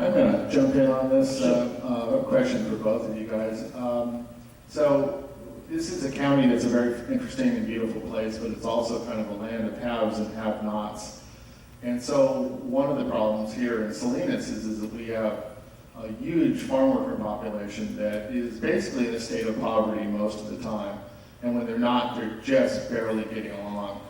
I'm going to jump in on this question for both of you guys. So this is a county that's a very interesting and beautiful place, but it's also kind of a land of haves and have-nots. And so one of the problems here in Salinas is that we have a huge farm worker population that is basically in a state of poverty most of the time. And when they're not, they're just barely getting along.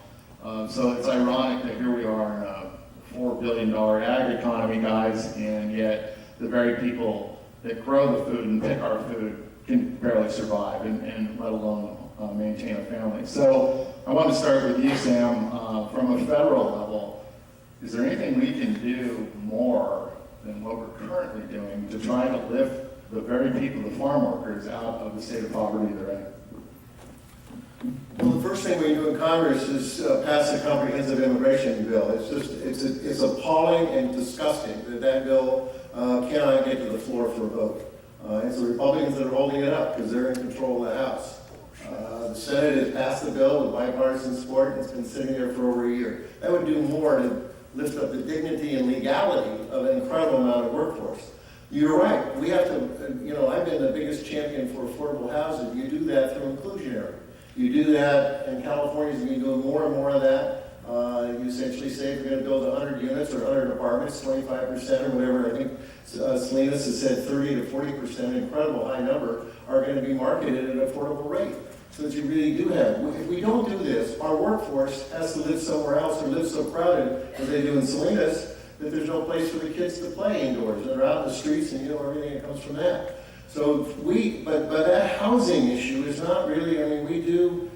So it's ironic that here we are in a $4 billion ag economy, guys, and yet the very people that grow the food and pick our food can barely survive and let alone maintain a family. So I want to start with you, Sam. From a federal level, is there anything we can do more than what we're currently doing to try to lift the very people, the farm workers, out of the state of poverty they're in? Well, the first thing we do in Congress is pass a comprehensive immigration bill. It's appalling and disgusting that that bill cannot get to the floor for a vote. It's the Republicans that are holding it up because they're in control of the House. The Senate has passed the bill with bipartisan support, and it's been sitting there for over a year. That would do more to lift up the dignity and legality of an incredible amount of workforce. You're right. We have to, I've been the biggest champion for affordable housing. You do that through inclusionary. You do that, and California's going to be doing more and more of that. You essentially say if you're going to build 100 units or 100 apartments, 25% or whatever, I think Salinas has said 30 to 40%, an incredible high number, are going to be marketed at an affordable rate. So that you really do have. If we don't do this, our workforce has to live somewhere else or live so crowded, as they do in Salinas, that there's no place for the kids to play indoors. They're out in the streets, and everything that comes from that. So but that housing issue is not really, we do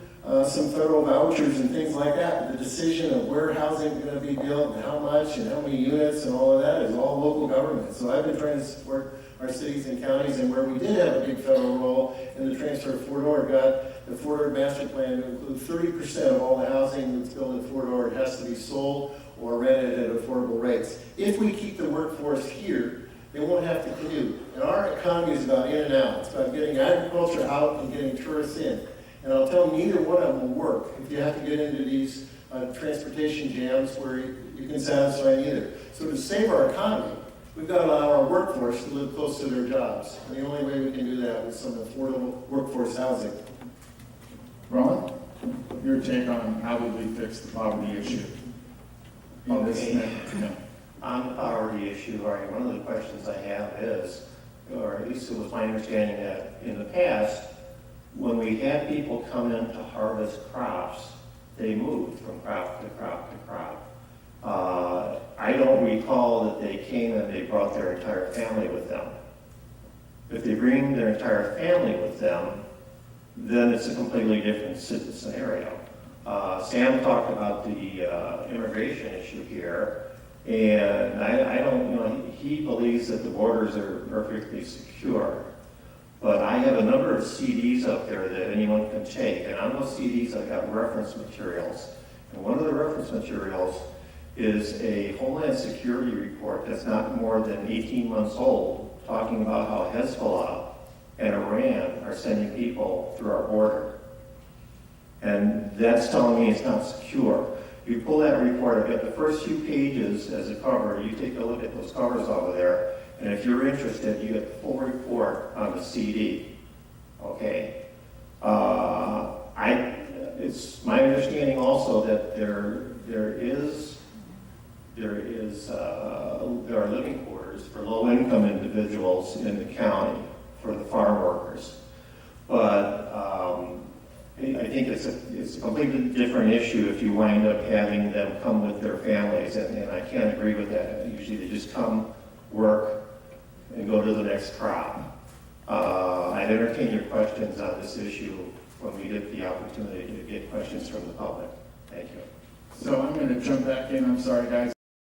some federal vouchers and things like that, but the decision of where housing is going to be built and how much and how many units and all of that is all local government. So I've been trying to support our cities and counties, and where we did have a big federal role in the transfer of Fort Ord, got the Fort Ord master plan to include 30% of all the housing that's built in Fort Ord has to be sold or rented at affordable rates. If we keep the workforce here, they won't have to commute. And our economy is about in and out. It's about getting agriculture out and getting tourists in. And I'll tell you, neither one of them will work if you have to get into these transportation jams where you can satisfy neither. So to save our economy, we've got to allow our workforce to live close to their jobs. And the only way we can do that is some affordable workforce housing. Ron, your take on how would we fix the poverty issue? On the poverty issue, one of the questions I have is, or at least it was my understanding that in the past, when we had people come in to harvest crops, they moved from crop to crop to crop. I don't recall that they came and they brought their entire family with them. If they bring their entire family with them, then it's a completely different scenario. Sam talked about the immigration issue here. And I don't, he believes that the borders are perfectly secure. But I have a number of CDs up there that anyone can take. And on those CDs, I've got reference materials. And one of the reference materials is a Homeland Security report that's not more than 18 months old, talking about how Hezbollah and Iran are sending people through our border. And that's telling me it's not secure. You pull that report, I've got the first few pages as a cover. You take a look at those covers over there, and if you're interested, you get the full report on the CD. Okay. It's my understanding also that there are living quarters for low-income individuals in the county for the farm workers, but I think it's a completely different issue if you wind up having them come with their families, and I can't agree with that. Usually they just come, work, and go to the next crop. I'd entertain your questions on this issue when we get the opportunity to get questions from the public. Thank you. So I'm going to jump back in. I'm sorry, guys.